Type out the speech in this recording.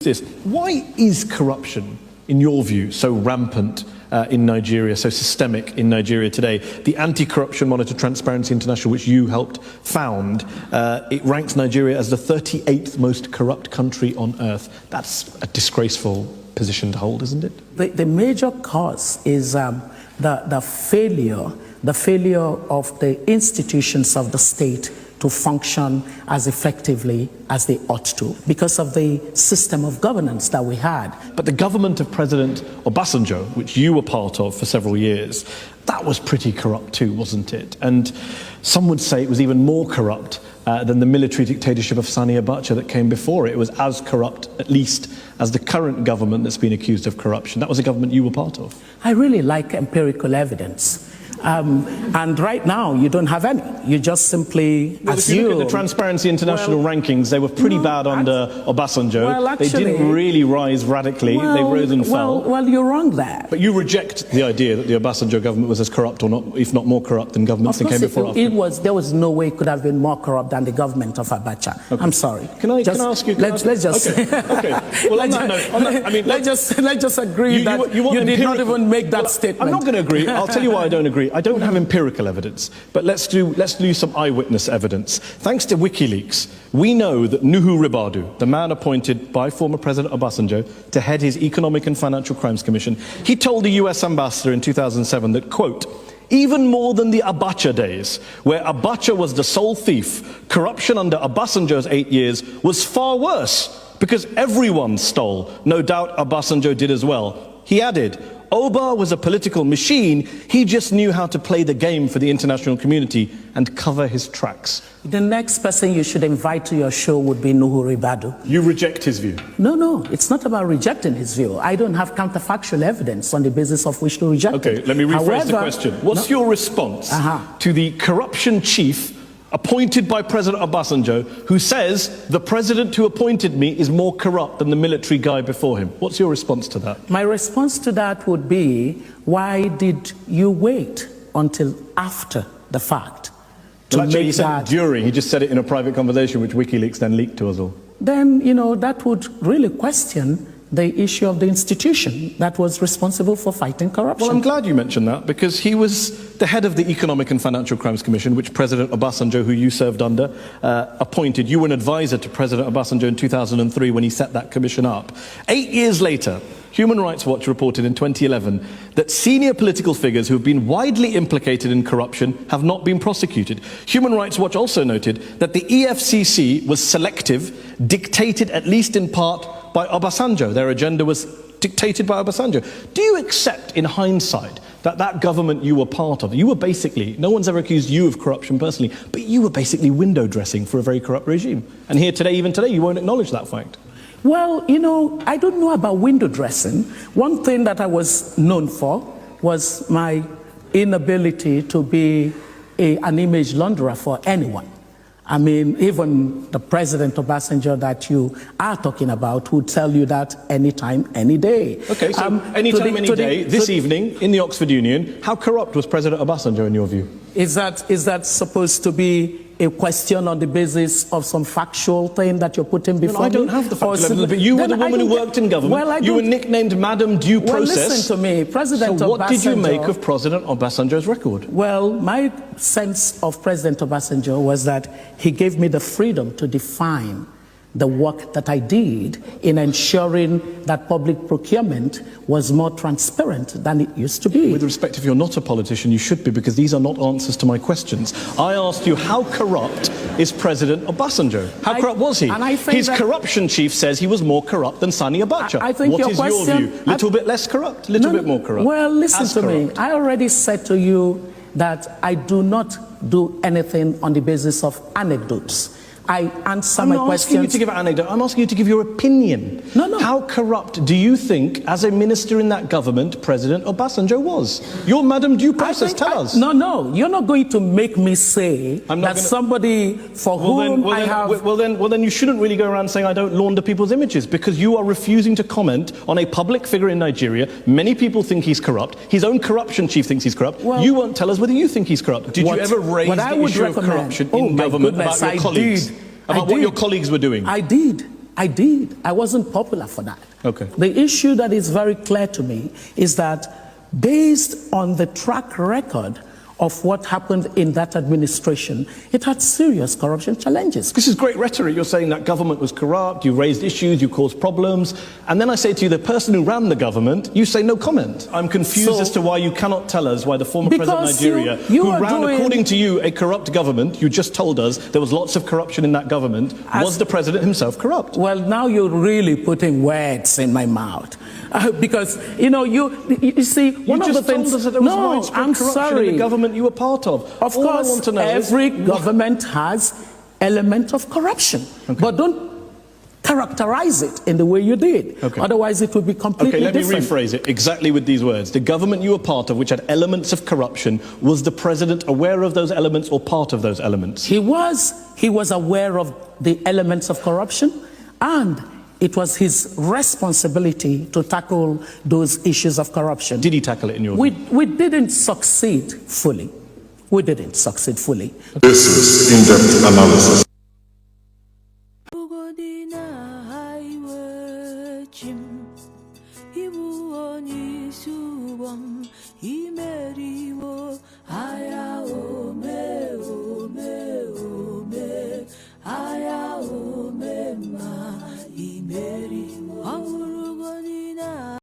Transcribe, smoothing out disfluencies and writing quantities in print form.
This. Why is corruption, in your view, so rampant in Nigeria, so systemic in Nigeria today? The Anti-Corruption Monitor, Transparency International, which you helped found, it ranks Nigeria as the 38th most corrupt country on earth. That's a disgraceful position to hold, isn't it? The major cause is the failure of the institutions of the state to function as effectively as they ought to, because of the system of governance that we had. But the government of President Obasanjo, which you were part of for several years, that was pretty corrupt too, wasn't it? And some would say it was even more corrupt than the military dictatorship of Sani Abacha that came before it. It was as corrupt, at least, as the current government that's been accused of corruption. That was a government you were part of. I really like empirical evidence. And right now, you don't have any. You just simply assume. If you look at the Transparency International rankings, they were pretty bad under Obasanjo. Well, actually, they didn't really rise radically. They rose and fell. Well, you're wrong there. But you reject the idea that the Obasanjo government was as corrupt, or not, if not more corrupt, than governments that came before. There was no way it could have been more corrupt than the government of Abacha. Okay. I'm sorry. Can I ask you? Let's just. Okay. Well, on that note, I mean, let's just agree that you did not even make that statement. I'm not going to agree. I'll tell you why I don't agree. I don't have empirical evidence, but let's do some eyewitness evidence. Thanks to WikiLeaks, we know that Nuhu Ribadu, the man appointed by former President Obasanjo to head his Economic and Financial Crimes Commission, he told the US ambassador in 2007 that, quote, even more than the Abacha days, where Abacha was the sole thief, corruption under Obasanjo's 8 years was far worse, because everyone stole. No doubt Obasanjo did as well. He added, Oba was a political machine. He just knew how to play the game for the international community and cover his tracks. The next person you should invite to your show would be Nuhu Ribadu. You reject his view? No, it's not about rejecting his view. I don't have counterfactual evidence on the basis of which to reject it. Okay, let me rephrase the question. What's your response to the corruption chief appointed by President Obasanjo, who says the president who appointed me is more corrupt than the military guy before him? What's your response to that? My response to that would be, why did you wait until after the fact to well, actually, make he said that? During, he just said it in a private conversation, which WikiLeaks then leaked to us all. Then, that would really question the issue of the institution that was responsible for fighting corruption. Well, I'm glad you mentioned that, because he was the head of the Economic and Financial Crimes Commission, which President Obasanjo, who you served under, appointed. You were an advisor to President Obasanjo in 2003 when he set that commission up. 8 years later, Human Rights Watch reported in 2011 that senior political figures who have been widely implicated in corruption have not been prosecuted. Human Rights Watch also noted that the EFCC was selective, dictated at least in part by Obasanjo. Their agenda was dictated by Obasanjo. Do you accept, in hindsight, that that government you were part of, you were basically, no one's ever accused you of corruption personally, but you were basically window dressing for a very corrupt regime? And here today, even today, you won't acknowledge that fact. Well, I don't know about window dressing. One thing that I was known for was my inability to be an image launderer for anyone. I mean, even the President Obasanjo that you are talking about would tell you that anytime, any day. Okay, so anytime, any day, this evening, in the Oxford Union, how corrupt was President Obasanjo in your view? Is that supposed to be a question on the basis of some factual thing that you're putting before me? I don't have the factual evidence, but you were the woman who worked in government. Well, you were nicknamed Madam Due Process. Well, listen to me, President Obasanjo. So what did you make of President Obasanjo's record? Well, my sense of President Obasanjo was that he gave me the freedom to define the work that I did in ensuring that public procurement was more transparent than it used to be. With respect, if you're not a politician, you should be, because these are not answers to my questions. I asked you, how corrupt is President Obasanjo? How corrupt was he? His corruption chief says he was more corrupt than Sani Abacha. What is your view? Little bit less corrupt? Little bit more corrupt? Well, listen to me. I already said to you that I do not do anything on the basis of anecdotes. I answer my questions. I'm not asking you to give an anecdote. I'm asking you to give your opinion. No. How corrupt do you think, as a minister in that government, President Obasanjo was? You're Madam Due Process. Tell us. No. You're not going to make me say that somebody for whom I have... Well, then you shouldn't really go around saying I don't launder people's images, because you are refusing to comment on a public figure in Nigeria. Many people think he's corrupt. His own corruption chief thinks he's corrupt. Well, you won't tell us whether you think he's corrupt. Did you ever raise the issue of corruption in government about your colleagues? About what your colleagues were doing? I did. I did. I wasn't popular for that. Okay. The issue that is very clear to me is that based on the track record of what happened in that administration, it had serious corruption challenges. This is great rhetoric. You're saying that government was corrupt, you raised issues, you caused problems, and then I say to you, the person who ran the government, you say no comment. I'm confused as to why you cannot tell us why the former president of Nigeria, who ran, according to you, a corrupt government, you just told us there was lots of corruption in that government, was the president himself corrupt? Well, now you're really putting words in my mouth. Because, you see, one of the things... You just told us that there was widespread corruption in the government you were part of. Of All course, I want to know every government has element of corruption. Okay. But don't characterize it in the way you did. Okay. Otherwise, it would be completely different. Okay, let me rephrase it exactly with these words. The government you were part of, which had elements of corruption, was the president aware of those elements or part of those elements? He was aware of the elements of corruption, and it was his responsibility to tackle those issues of corruption. Did he tackle it in your view? We didn't succeed fully. We didn't succeed fully. This is in-depth analysis. 이부원이 수범 이메리